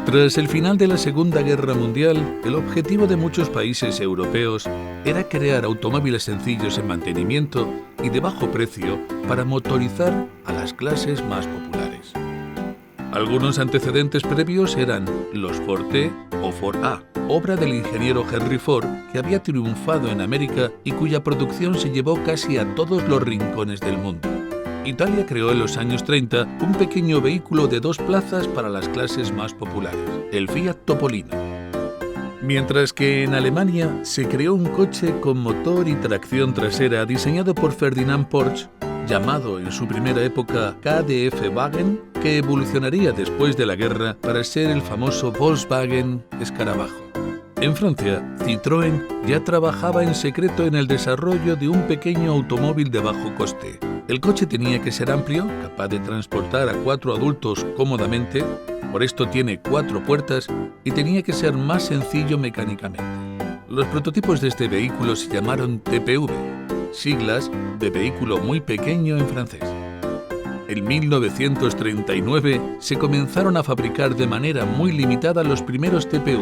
Tras el final de la Segunda Guerra Mundial, el objetivo de muchos países europeos era crear automóviles sencillos en mantenimiento y de bajo precio para motorizar a las clases más populares. Algunos antecedentes previos eran los Ford T o Ford A, obra del ingeniero Henry Ford, que había triunfado en América y cuya producción se llevó casi a todos los rincones del mundo. Italia creó en los años 30 un pequeño vehículo de 2 plazas para las clases más populares, el Fiat Topolino. Mientras que en Alemania se creó un coche con motor y tracción trasera diseñado por Ferdinand Porsche, llamado en su primera época KDF-Wagen, que evolucionaría después de la guerra para ser el famoso Volkswagen Escarabajo. En Francia, Citroën ya trabajaba en secreto en el desarrollo de un pequeño automóvil de bajo coste. El coche tenía que ser amplio, capaz de transportar a 4 adultos cómodamente, por esto tiene 4 puertas, y tenía que ser más sencillo mecánicamente. Los prototipos de este vehículo se llamaron TPV, siglas de vehículo muy pequeño en francés. En 1939 se comenzaron a fabricar de manera muy limitada los primeros TPV,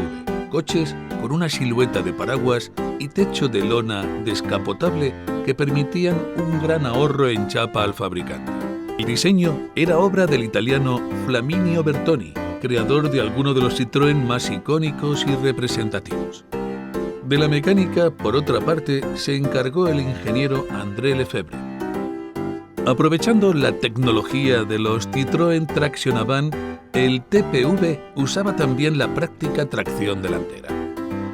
coches con una silueta de paraguas y techo de lona descapotable que permitían un gran ahorro en chapa al fabricante. El diseño era obra del italiano Flaminio Bertoni, creador de algunos de los Citroën más icónicos y representativos. De la mecánica, por otra parte, se encargó el ingeniero André Lefebvre. Aprovechando la tecnología de los Citroën Traction Avant, el TPV usaba también la práctica tracción delantera.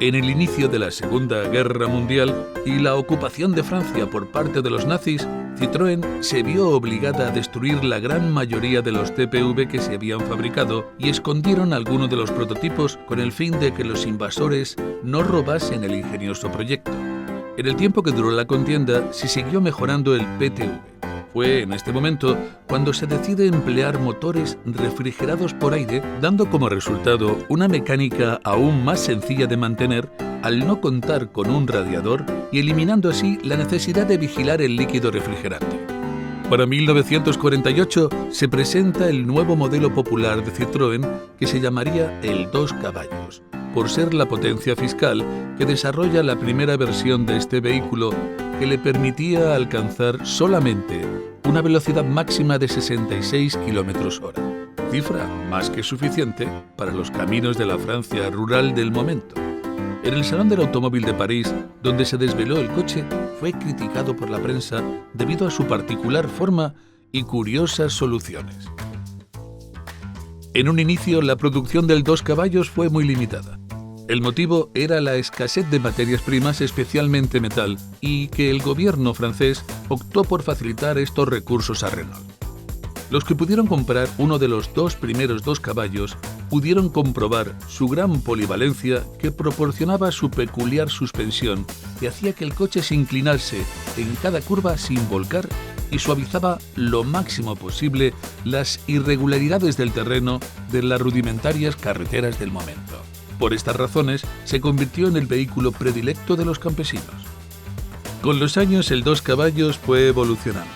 En el inicio de la Segunda Guerra Mundial y la ocupación de Francia por parte de los nazis, Citroën se vio obligada a destruir la gran mayoría de los TPV que se habían fabricado y escondieron algunos de los prototipos con el fin de que los invasores no robasen el ingenioso proyecto. En el tiempo que duró la contienda, se siguió mejorando el PTV. Fue en este momento cuando se decide emplear motores refrigerados por aire, dando como resultado una mecánica aún más sencilla de mantener al no contar con un radiador y eliminando así la necesidad de vigilar el líquido refrigerante. Para 1948 se presenta el nuevo modelo popular de Citroën que se llamaría el 2 caballos, por ser la potencia fiscal que desarrolla la primera versión de este vehículo que le permitía alcanzar solamente una velocidad máxima de 66 km/h, cifra más que suficiente para los caminos de la Francia rural del momento. En el Salón del Automóvil de París, donde se desveló el coche, fue criticado por la prensa debido a su particular forma y curiosas soluciones. En un inicio, la producción del 2 caballos fue muy limitada. El motivo era la escasez de materias primas, especialmente metal, y que el gobierno francés optó por facilitar estos recursos a Renault. Los que pudieron comprar uno de los 2 primeros 2 caballos pudieron comprobar su gran polivalencia que proporcionaba su peculiar suspensión que hacía que el coche se inclinase en cada curva sin volcar y suavizaba lo máximo posible las irregularidades del terreno de las rudimentarias carreteras del momento. Por estas razones, se convirtió en el vehículo predilecto de los campesinos. Con los años, el 2 caballos fue evolucionando.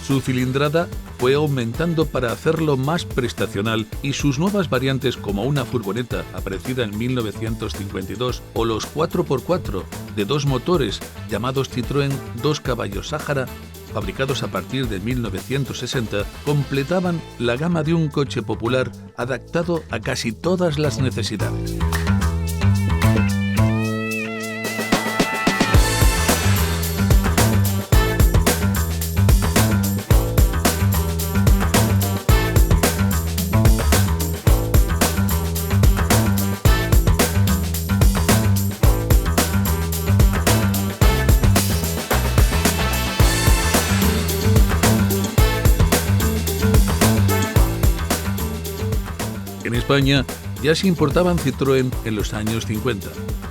Su cilindrada fue aumentando para hacerlo más prestacional y sus nuevas variantes como una furgoneta aparecida en 1952 o los 4x4 de 2 motores llamados Citroën 2 caballos Sáhara, fabricados a partir de 1960, completaban la gama de un coche popular adaptado a casi todas las necesidades. En España ya se importaban Citroën en los años 50,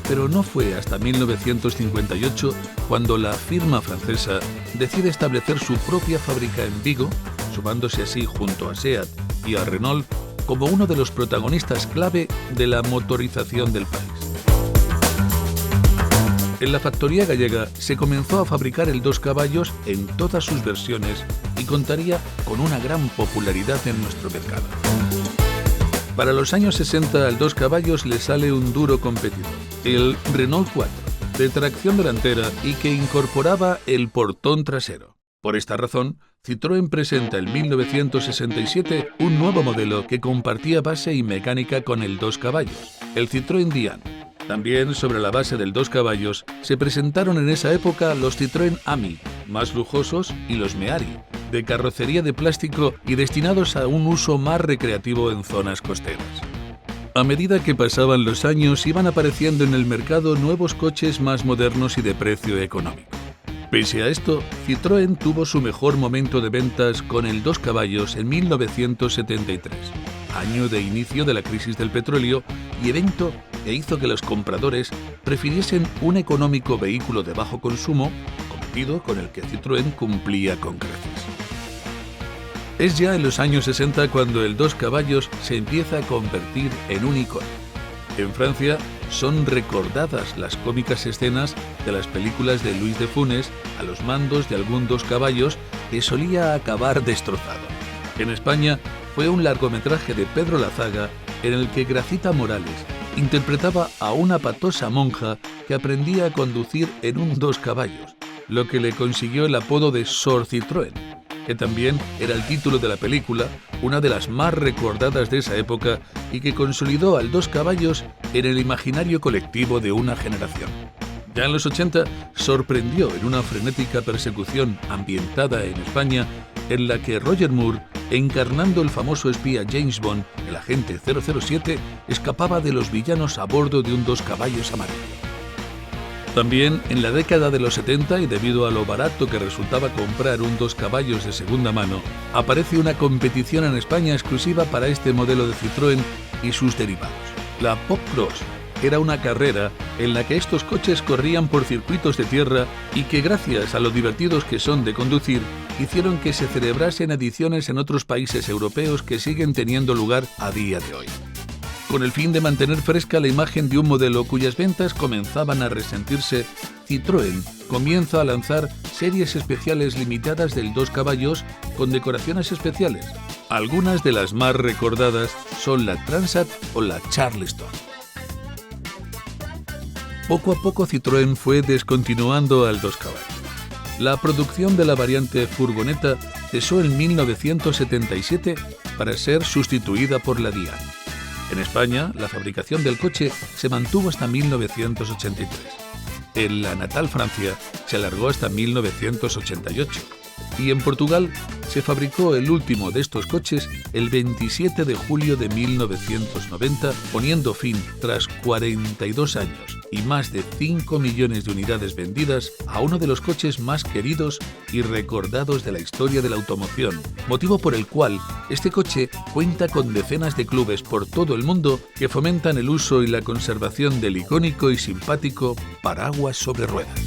pero no fue hasta 1958 cuando la firma francesa decide establecer su propia fábrica en Vigo, sumándose así junto a SEAT y a Renault como uno de los protagonistas clave de la motorización del país. En la factoría gallega se comenzó a fabricar el 2 caballos en todas sus versiones y contaría con una gran popularidad en nuestro mercado. Para los años 60 al 2 caballos le sale un duro competidor, el Renault 4, de tracción delantera y que incorporaba el portón trasero. Por esta razón, Citroën presenta en 1967 un nuevo modelo que compartía base y mecánica con el 2 caballos, el Citroën Diane. También sobre la base del 2 caballos se presentaron en esa época los Citroën Ami, más lujosos, y los Méhari, de carrocería de plástico y destinados a un uso más recreativo en zonas costeras. A medida que pasaban los años iban apareciendo en el mercado nuevos coches más modernos y de precio económico. Pese a esto, Citroën tuvo su mejor momento de ventas con el 2 caballos en 1973, año de inicio de la crisis del petróleo y evento que hizo que los compradores prefiriesen un económico vehículo de bajo consumo, cometido con el que Citroën cumplía con creces. Es ya en los años 60 cuando el 2 caballos se empieza a convertir en un icono. En Francia son recordadas las cómicas escenas de las películas de Luis de Funès a los mandos de algún 2 caballos que solía acabar destrozado. En España fue un largometraje de Pedro Lazaga en el que Gracita Morales interpretaba a una patosa monja que aprendía a conducir en un 2 caballos, lo que le consiguió el apodo de Sor Citroën, que también era el título de la película, una de las más recordadas de esa época y que consolidó al 2 caballos en el imaginario colectivo de una generación. Ya en los 80 sorprendió en una frenética persecución ambientada en España en la que Roger Moore, encarnando el famoso espía James Bond, el agente 007, escapaba de los villanos a bordo de un 2 caballos amarillo. También en la década de los 70, y debido a lo barato que resultaba comprar un 2 caballos de segunda mano, aparece una competición en España exclusiva para este modelo de Citroën y sus derivados. La Pop Cross era una carrera en la que estos coches corrían por circuitos de tierra y que, gracias a lo divertidos que son de conducir, hicieron que se celebrasen ediciones en otros países europeos que siguen teniendo lugar a día de hoy. Con el fin de mantener fresca la imagen de un modelo cuyas ventas comenzaban a resentirse, Citroën comienza a lanzar series especiales limitadas del 2 caballos con decoraciones especiales. Algunas de las más recordadas son la Transat o la Charleston. Poco a poco Citroën fue descontinuando al 2 caballos. La producción de la variante furgoneta cesó en 1977 para ser sustituida por la Diane. En España, la fabricación del coche se mantuvo hasta 1983. En la natal Francia se alargó hasta 1988. Y en Portugal se fabricó el último de estos coches el 27 de julio de 1990, poniendo fin, tras 42 años y más de 5 millones de unidades vendidas, a uno de los coches más queridos y recordados de la historia de la automoción, motivo por el cual este coche cuenta con decenas de clubes por todo el mundo que fomentan el uso y la conservación del icónico y simpático paraguas sobre ruedas.